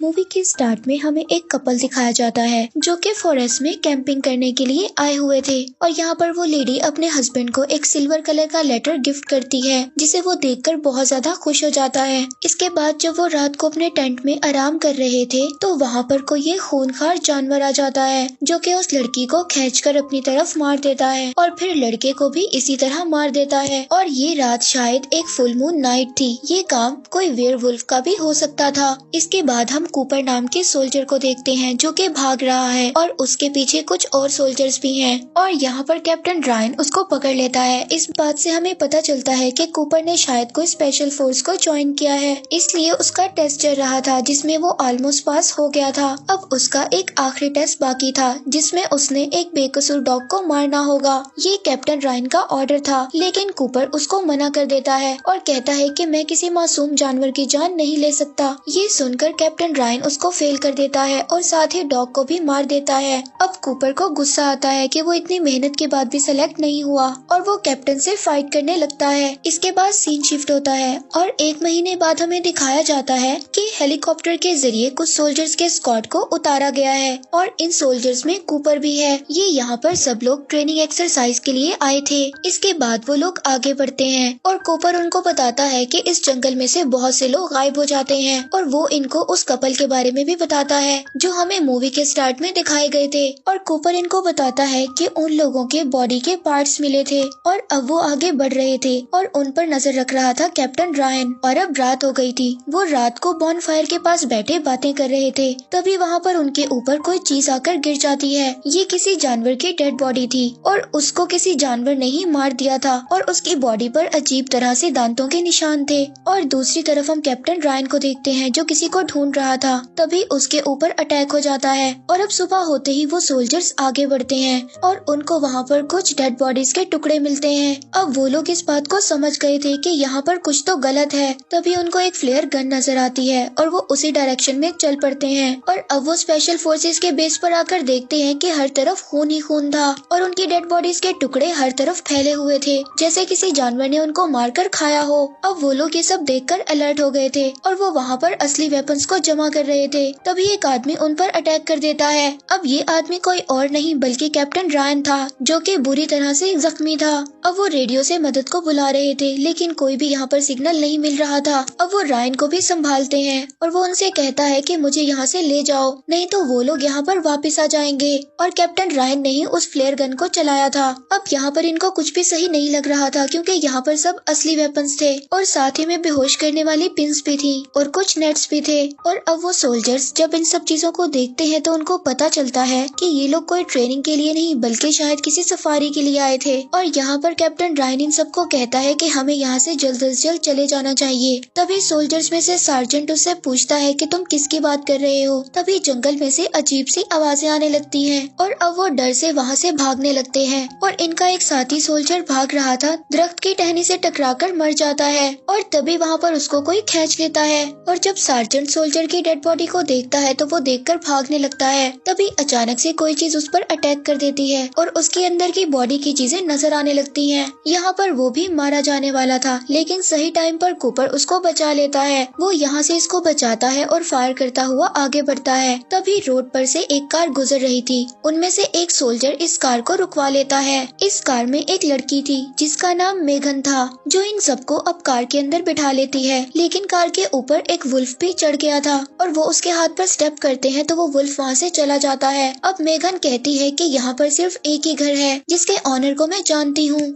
Movie के start में हमें एक कपल दिखाया जाता है जो कि फॉरेस्ट में कैंपिंग करने के लिए आए हुए थे और यहाँ पर वो लेडी अपने हस्बैंड को एक सिल्वर कलर का लेटर गिफ्ट करती है जिसे वो देखकर बहुत ज्यादा खुश हो जाता है। इसके बाद जब वो रात को अपने टेंट में आराम कर रहे थे तो वहाँ पर कोई ये खूनखार जानवर आ जाता है जो कि उस लड़की को खींचकर अपनी तरफ मार देता है और फिर लड़के को भी इसी तरह मार देता है। और ये रात शायद एक फुल मून नाइट थी। ये काम कोई वेयरवुल्फ का भी हो सकता था। इसके बाद हम कूपर नाम के सोल्जर को देखते हैं जो कि भाग रहा है और उसके पीछे कुछ और सोल्जर्स भी हैं और यहाँ पर कैप्टन रायन उसको पकड़ लेता है। इस बात से हमें पता चलता है कि कूपर ने शायद कोई स्पेशल फोर्स को ज्वाइन किया है, इसलिए उसका टेस्ट चल रहा था जिसमें वो ऑलमोस्ट पास हो गया था। अब उसका एक आखिरी टेस्ट बाकी था जिसमें उसने एक बेकसूर डॉग को मारना होगा। ये कैप्टन रायन का ऑर्डर था, लेकिन कूपर उसको मना कर देता है और कहता है कि मैं किसी मासूम जानवर की जान नहीं ले सकता। ये सुनकर कैप्टन रायन उसको फेल कर देता है और साथ ही डॉग को भी मार देता है। अब कूपर को गुस्सा आता है कि वो इतनी मेहनत के बाद भी सेलेक्ट नहीं हुआ और वो कैप्टन से फाइट करने लगता है। इसके बाद सीन शिफ्ट होता है और 1 महीने बाद हमें दिखाया जाता है कि हेलीकॉप्टर के जरिए कुछ सोल्जर्स के स्क्वाड को उतारा गया है और इन सोल्जर्स में कूपर भी है। ये यहाँ पर सब लोग ट्रेनिंग एक्सरसाइज के लिए आए थे। इसके बाद वो लोग आगे बढ़ते हैं और कूपर उनको बताता है कि इस जंगल में से बहुत से लोग गायब हो जाते हैं और वो इनको उस कपल के बारे में भी बताता है जो हमें मूवी के स्टार्ट में दिखाए गए थे। और कूपर इनको बताता है कि उन लोगों के बॉडी के पार्ट्स मिले थे और अब वो आगे बढ़ रहे थे और उन पर नजर रख रहा था कैप्टन रायन। और अब रात हो गई थी। वो रात को बॉन फायर के पास बैठे बातें कर रहे थे, तभी वहाँ पर उनके ऊपर कोई चीज आकर गिर जाती है। ये किसी जानवर की डेड बॉडी थी और उसको किसी जानवर ने ही मार दिया था और उसकी बॉडी पर अजीब तरह से दांतों के निशान थे। और दूसरी तरफ हम कैप्टन रायन को देखते हैं जो किसी को ढूंढ रहा था, तभी उसके ऊपर अटैक हो जाता है। और अब सुबह होते ही वो सोल्जर्स आगे बढ़ते हैं और उनको वहाँ पर कुछ डेड बॉडीज के टुकड़े मिलते हैं। अब वो लोग इस बात को समझ गए थे कि यहाँ पर कुछ तो गलत है, तभी उनको एक फ्लेयर गन नजर आती है और वो उसी डायरेक्शन में चल पड़ते हैं। और अब वो स्पेशल फोर्सेस के बेस पर आकर देखते हैं कि हर तरफ खून ही खून था और उनकी डेड बॉडीज के टुकड़े हर तरफ फैले हुए थे जैसे किसी जानवर ने उनको मारकर खाया हो। अब वो लोग ये सब देखकर अलर्ट हो गए थे और वो वहाँ पर असली वेपन्स को जमा कर रहे थे, तभी एक आदमी उन पर अटैक कर देता है। अब ये आदमी कोई और नहीं बल्कि कैप्टन रायन था जो कि बुरी तरह से जख्मी था। अब वो रेडियो से मदद को बुला रहे थे लेकिन कोई भी यहाँ पर सिग्नल नहीं मिल रहा था। अब वो रायन को भी संभालते हैं और वो उनसे कहता है कि मुझे यहाँ से ले जाओ, नहीं तो वो लोग यहाँ पर वापस आ जाएंगे। और कैप्टन रायन ने ही उस फ्लेयर गन को चलाया था। अब यहाँ पर इनको कुछ भी सही नहीं लग रहा था क्योंकि यहाँ पर सब असली वेपन्स थे और साथ ही में बेहोश करने वाली पिन्स भी थी और कुछ नेट्स भी थे। और अब वो सोल्जर्स जब इन सब चीजों को देखते हैं तो उनको पता चलता है कि ये लोग कोई ट्रेनिंग के लिए नहीं बल्कि शायद किसी सफारी के लिए आए थे। और यहाँ पर कैप्टन रायन इन सबको कहता है कि हमें यहाँ से जल्द से जल्द चले जाना चाहिए। तभी सोल्जर्स में से सार्जेंट उससे पूछता है कि तुम किसकी बात कर रहे हो। तभी जंगल में से अजीब सी आवाजें आने लगती हैं और अब वो डर से वहाँ से भागने लगते हैं। और इनका एक साथी सोल्जर भाग रहा था, दरख्त की टहनी से टकराकर मर जाता है और तभी वहाँ पर उसको कोई खींच लेता है। और जब सार्जेंट सोल्जर की डेड बॉडी को देखता है तो वो देखकर भागने लगता है, तभी अचानक से कोई चीज उस पर अटैक कर देती है और उसके अंदर की बॉडी की चीजें नजर आने लगती हैं। यहाँ पर वो भी मारा जाने वाला था लेकिन सही टाइम पर कूपर उसको बचा लेता है। वो यहाँ से इसको बचाता है और फायर करता हुआ आगे बढ़ता है। तभी रोड पर से एक कार गुजर रही थी, उनमें से एक सोल्जर इस कार को रुकवा लेता है। इस कार में एक लड़की थी जिसका नाम मेघन था जो इन सबको अब कार के अंदर बिठा लेती है, लेकिन कार के ऊपर एक वुल्फ भी चढ़ गया था और वो उसके हाथ पर स्टेप करते हैं तो वो वुल्फ वहाँ से चला जाता है। अब मेघन कहती है कि यहाँ पर सिर्फ एक ही घर है जिसके ऑनर को मैं जानती हूँ।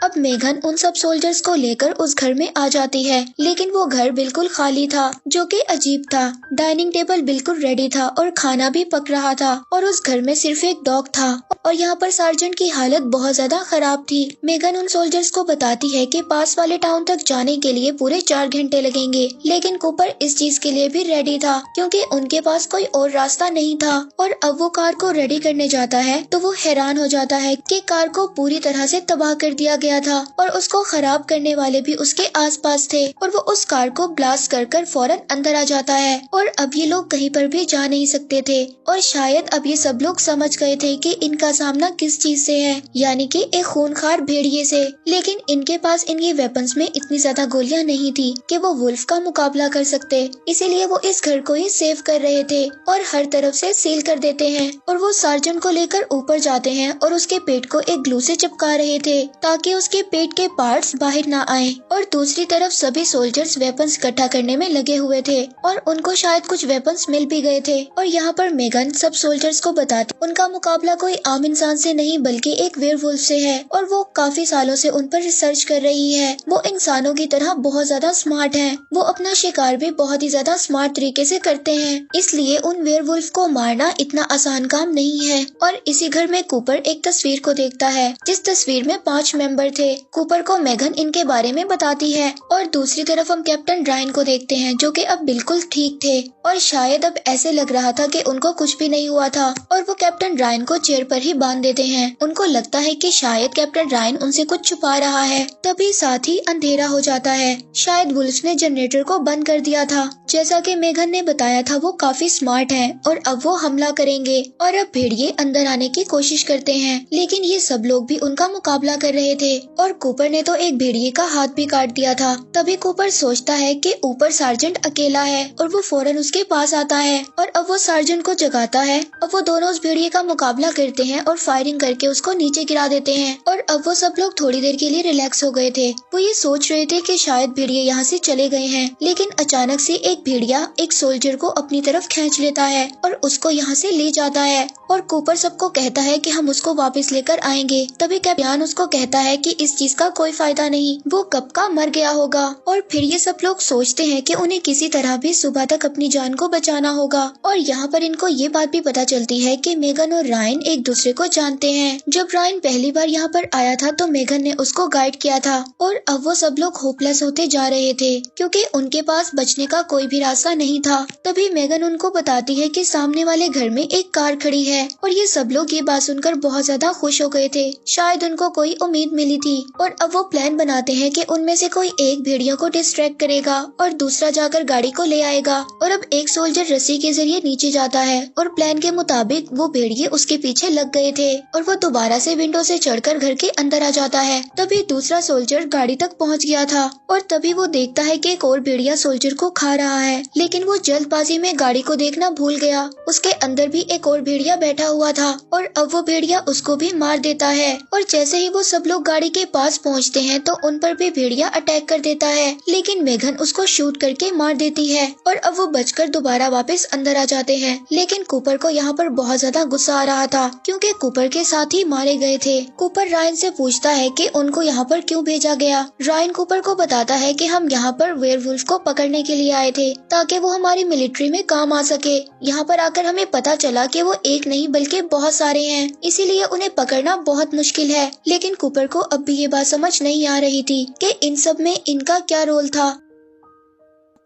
अब मेघन उन सब सोल्जर्स को लेकर उस घर में आ जाती है, लेकिन वो घर बिल्कुल खाली था जो कि अजीब था। डाइनिंग टेबल बिल्कुल रेडी था और खाना भी पक रहा था और उस घर में सिर्फ एक डॉग था और यहाँ पर सार्जेंट की हालत बहुत ज्यादा खराब थी। मेघन उन सोल्जर्स को बताती है कि पास वाले टाउन तक जाने के लिए पूरे 4 घंटे लगेंगे, लेकिन कूपर इस चीज के लिए भी रेडी था क्योंकि उनके पास कोई और रास्ता नहीं था। और अब वो कार को रेडी करने जाता है तो वो हैरान हो जाता है कि कार को पूरी तरह से तबाह कर दिया गया गया था और उसको खराब करने वाले भी उसके आसपास थे और वो उस कार को ब्लास्ट कर फौरन अंदर आ जाता है और अब ये लोग कहीं पर भी जा नहीं सकते थे और शायद अब ये सब लोग समझ गए थे कि इनका सामना किस चीज से है, यानी कि एक खूनखार भेड़िए से। लेकिन इनके पास इनके वेपन्स में इतनी ज्यादा गोलियां नहीं थी कि वो वुल्फ का मुकाबला कर सकते, इसीलिए वो इस घर को ही सेव कर रहे थे और हर तरफ से सील कर देते हैं और वो सार्जेंट को लेकर ऊपर जाते हैं और उसके पेट को एक ग्लू से चिपका रहे थे ताकि उसके पेट के पार्ट्स बाहर ना आए। और दूसरी तरफ सभी सोल्जर्स वेपन्स इकट्ठा करने में लगे हुए थे और उनको शायद कुछ वेपन्स मिल भी गए थे। और यहाँ पर मेगन सब सोल्जर्स को बताती उनका मुकाबला कोई आम इंसान से नहीं बल्कि एक वेयरवुल्फ से है और वो काफी सालों से उन पर रिसर्च कर रही है। वो इंसानों की तरह बहुत ज्यादा स्मार्ट है, वो अपना शिकार भी बहुत ही ज्यादा स्मार्ट तरीके से करते हैं, इसलिए उन वेयरवुल्फ को मारना इतना आसान काम नहीं है। और इसी घर में कूपर एक तस्वीर को देखता है जिस तस्वीर में 5 मेंबर थे। कूपर को मेगन इनके बारे में बताती है और दूसरी तरफ हम कैप्टन रायन को देखते हैं जो कि अब बिल्कुल ठीक थे और शायद अब ऐसे लग रहा था कि उनको कुछ भी नहीं हुआ था और वो कैप्टन रायन को चेयर पर ही बांध देते हैं। उनको लगता है कि शायद कैप्टन रायन उनसे कुछ छुपा रहा है। तभी साथ ही अंधेरा हो जाता है, शायद वुल्फ ने जनरेटर को बंद कर दिया था। जैसा कि मेगन ने बताया था वो काफी स्मार्ट है और अब वो हमला करेंगे और अब भेड़िए अंदर आने की कोशिश करते हैं, लेकिन ये सब लोग भी उनका मुकाबला कर रहे थे और कूपर ने तो एक भेड़िए का हाथ भी काट दिया था। तभी कूपर सोचता है कि ऊपर सार्जेंट अकेला है और वो फौरन उसके पास आता है और अब वो सार्जेंट को जगाता है। अब वो दोनों उस भेड़िए का मुकाबला करते हैं और फायरिंग करके उसको नीचे गिरा देते हैं और अब वो सब लोग थोड़ी देर के लिए रिलैक्स हो गए थे। वो ये सोच रहे थे कि शायद भेड़िए यहाँ से चले गए हैं, लेकिन अचानक से एक भेड़िया एक सोल्जर को अपनी तरफ खींच लेता है और उसको यहाँ से ले जाता है और कूपर सबको कहता है कि हम उसको वापस लेकर आएंगे। तभी कैप्टन उसको कहता है कि इस चीज का कोई फायदा नहीं, वो कब का मर गया होगा। और फिर ये सब लोग सोचते हैं कि उन्हें किसी तरह भी सुबह तक अपनी जान को बचाना होगा। और यहाँ पर इनको ये बात भी पता चलती है कि मेगन और रायन एक दूसरे को जानते हैं। जब रायन पहली बार यहाँ पर आया था तो मेगन ने उसको गाइड किया था और अब वो सब लोग होपलेस होते जा रहे थे क्योंकि उनके पास बचने का कोई भी रास्ता नहीं था। तभी मेगन उनको बताती है कि सामने वाले घर में एक कार खड़ी है और ये सब लोग ये बात सुनकर बहुत ज्यादा खुश हो गए थे, शायद उनको कोई उम्मीद मिली थी। और अब वो प्लान बनाते हैं कि उनमें से कोई एक भेड़ियों को डिस्ट्रैक्ट करेगा और दूसरा जाकर गाड़ी को ले आएगा। और अब एक सोल्जर रस्सी के जरिए नीचे जाता है और प्लान के मुताबिक वो भेड़िए उसके पीछे लग गए थे और वो दोबारा से विंडो से चढ़कर घर के अंदर आ जाता है। तभी दूसरा सोल्जर गाड़ी तक पहुंच गया था और तभी वो देखता है कि एक और भेड़िया सोल्जर को खा रहा है, लेकिन वो जल्दबाजी में गाड़ी को देखना भूल गया। उसके अंदर भी एक और भेड़िया बैठा हुआ था और अब वो भेड़िया उसको भी मार देता है। और जैसे ही वो सब लोग गाड़ी के पास पहुंचते हैं तो उन पर भी भेड़िया अटैक कर देता है, लेकिन मेगन उसको शूट करके मार देती है और अब वो बचकर दोबारा वापस अंदर आ जाते हैं। लेकिन कूपर को यहाँ पर बहुत ज्यादा गुस्सा आ रहा था क्योंकि कूपर के साथ ही मारे गए थे। कूपर रायन से पूछता है कि उनको यहाँ पर क्यों भेजा गया। रायन कूपर को बताता है कि हम यहाँ पर वेयरवुल्फ को पकड़ने के लिए आए थे ताकि वो हमारी मिलिट्री में काम आ सके। यहाँ पर आकर हमें पता चला कि वो एक नहीं बल्कि बहुत सारे हैं, इसीलिए उन्हें पकड़ना बहुत मुश्किल है। लेकिन कूपर को अब भी ये बात समझ नहीं आ रही थी कि इन सब में इनका क्या रोल था।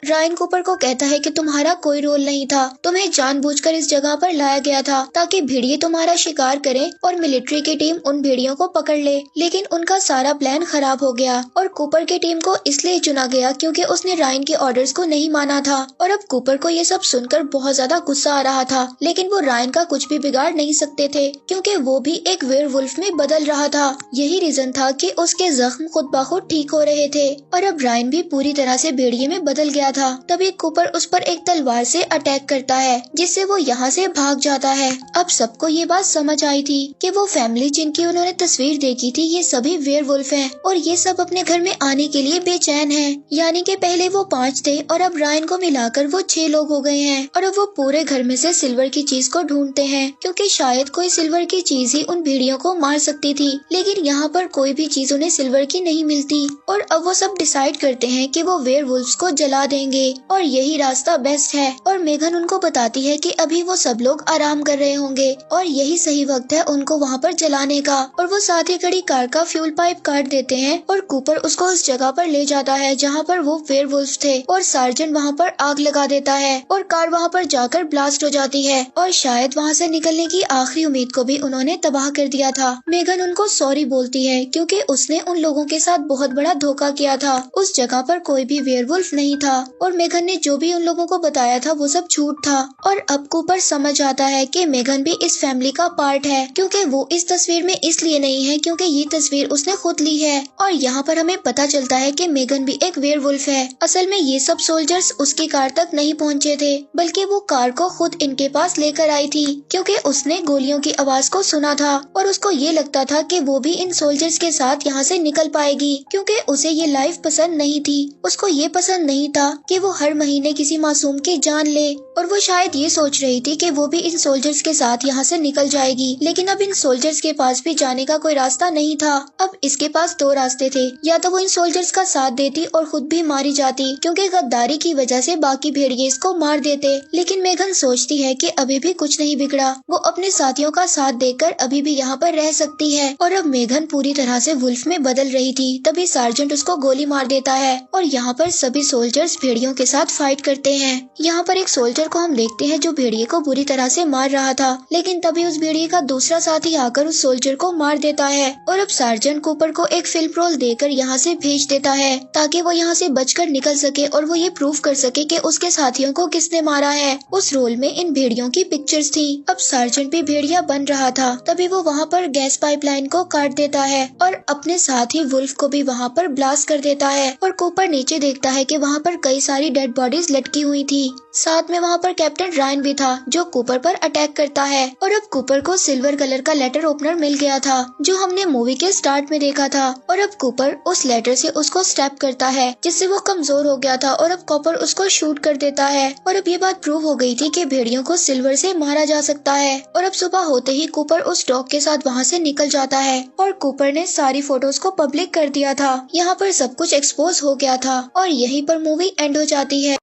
रायन कूपर को कहता है कि तुम्हारा कोई रोल नहीं था, तुम्हें जानबूझकर इस जगह पर लाया गया था ताकि भेड़िए तुम्हारा शिकार करें और मिलिट्री की टीम उन भेड़ियों को पकड़ ले। लेकिन उनका सारा प्लान खराब हो गया और कूपर की टीम को इसलिए चुना गया क्योंकि उसने रायन के ऑर्डर्स को नहीं माना था। और अब कूपर को ये सब सुनकर बहुत ज्यादा गुस्सा आ रहा था, लेकिन वो रायन का कुछ भी बिगाड़ नहीं सकते थे क्योंकि वो भी एक वेयरवुल्फ में बदल रहा था। यही रीजन था कि उसके जख्म खुद ब खुद ठीक हो रहे थे और अब रायन भी पूरी तरह से भेड़िए में बदल गया था। तभी कूपर उस पर एक तलवार से अटैक करता है जिससे वो यहाँ से भाग जाता है। अब सबको ये बात समझ आई थी कि वो फैमिली जिनकी उन्होंने तस्वीर देखी थी ये सभी वेयरवुल्फ हैं और ये सब अपने घर में आने के लिए बेचैन हैं। यानी कि पहले वो 5 थे और अब रायन को मिलाकर वो 6 लोग हो गए हैं और अब वो पूरे घर में से सिल्वर की चीज को ढूंढते हैं क्योंकि शायद कोई सिल्वर की चीज ही उन भेड़ियों को मार सकती थी। लेकिन यहाँ पर कोई भी चीज उन्हें सिल्वर की नहीं मिलती और अब वो सब डिसाइड करते हैं कि वो वेयरवुल्फ्स को जला देंगे और यही रास्ता बेस्ट है। और मेघन उनको बताती है कि अभी वो सब लोग आराम कर रहे होंगे और यही सही वक्त है उनको वहाँ पर जलाने का। और वो साथ ही खड़ी कार का फ्यूल पाइप काट देते हैं और कूपर उसको उस जगह पर ले जाता है जहाँ पर वो वेयरवुल्फ थे और सार्जेंट वहाँ पर आग लगा देता है और कार वहाँ पर जाकर ब्लास्ट हो जाती है और शायद वहाँ से निकलने की आखिरी उम्मीद को भी उन्होंने तबाह कर दिया था। मेघन उनको सॉरी बोलती है क्योंकि उसने उन लोगों के साथ बहुत बड़ा धोखा किया था। उस जगह पर कोई भी वेयरवुल्फ नहीं था और मेघन ने जो भी उन लोगों को बताया था वो सब झूठ था। और अब कूपर समझ आता है कि मेघन भी इस फैमिली का पार्ट है क्योंकि वो इस तस्वीर में इसलिए नहीं है क्योंकि ये तस्वीर उसने खुद ली है। और यहाँ पर हमें पता चलता है कि मेघन भी एक वेयरवुल्फ है। असल में ये सब सोल्जर्स उसकी कार तक नहीं पहुँचे थे बल्कि वो कार को खुद इनके पास लेकर आई थी क्योंकि उसने गोलियों की आवाज को सुना था और उसको ये लगता था कि वो भी इन सोल्जर्स के साथ यहाँ से निकल पाएगी क्योंकि उसे ये लाइफ पसंद नहीं थी। उसको ये पसंद नहीं था कि वो हर महीने किसी मासूम की जान ले और वो शायद ये सोच रही थी कि वो भी इन सोल्जर्स के साथ यहाँ से निकल जाएगी। लेकिन अब इन सोल्जर्स के पास भी जाने का कोई रास्ता नहीं था। अब इसके पास दो रास्ते थे, या तो वो इन सोल्जर्स का साथ देती और खुद भी मारी जाती क्योंकि गद्दारी की वजह से बाकी भेड़िए इसको मार देते। लेकिन मेघन सोचती है कि अभी भी कुछ नहीं बिगड़ा, वो अपने साथियों का साथ देकर अभी भी यहाँ पर रह सकती है। और अब मेघन पूरी तरह से वुल्फ में बदल रही थी तभी सार्जेंट उसको गोली मार देता है और यहाँ पर सभी सोल्जर्स भेड़ियों के साथ फाइट करते हैं। यहाँ पर एक सोल्जर को हम देखते हैं जो भेड़िए को बुरी तरह से मार रहा था, लेकिन तभी उस भेड़िए का दूसरा साथी आकर उस सोल्जर को मार देता है और अब सार्जेंट कूपर को एक फिल्म रोल देकर यहाँ से भेज देता है ताकि वो यहाँ से बचकर निकल सके और वो ये प्रूव कर सके कि उसके साथियों को किसने मारा है। उस रोल में इन भेड़ियों की पिक्चर्स थी। अब सार्जेंट भी भेड़िया बन रहा था तभी वो वहाँ पर गैस पाइपलाइन को काट देता है और अपने साथ ही वुल्फ को भी वहाँ पर ब्लास्ट कर देता है। और कूपर नीचे देखता है कि वहाँ पर कई सारी डेड बॉडीज लटकी हुई थी। साथ में वहाँ पर कैप्टन रायन भी था जो कूपर पर अटैक करता है। और अब कूपर को सिल्वर कलर का लेटर ओपनर मिल गया था जो हमने मूवी के स्टार्ट में देखा था और अब कूपर उस लेटर से उसको स्टैप करता है जिससे वो कमजोर हो गया था और अब कूपर उसको शूट कर देता है। और अब ये बात प्रूव हो गई थी कि भेड़ियों को सिल्वर से मारा जा सकता है। और अब सुबह होते ही कूपर उस डॉग के साथ वहाँ से निकल जाता है और कूपर ने सारी फोटोज को पब्लिक कर दिया था। यहाँ पर सब कुछ एक्सपोज हो गया था और यहीं पर मूवी एंड हो जाती है।